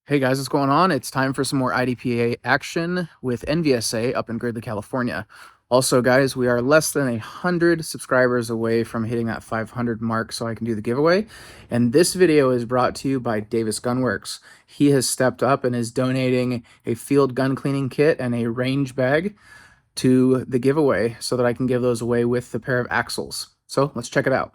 Hey guys, what's going on? It's time for some more IDPA action with NVSA up in Gridley, California. Also, guys, we are less than 100 subscribers away from hitting that 500 mark so I can do the giveaway. And this video is brought to you by Davis Gunworks. He has stepped up and is donating a field gun cleaning kit and a range bag to the giveaway so that I can give those away with the pair of axles. So let's check it out.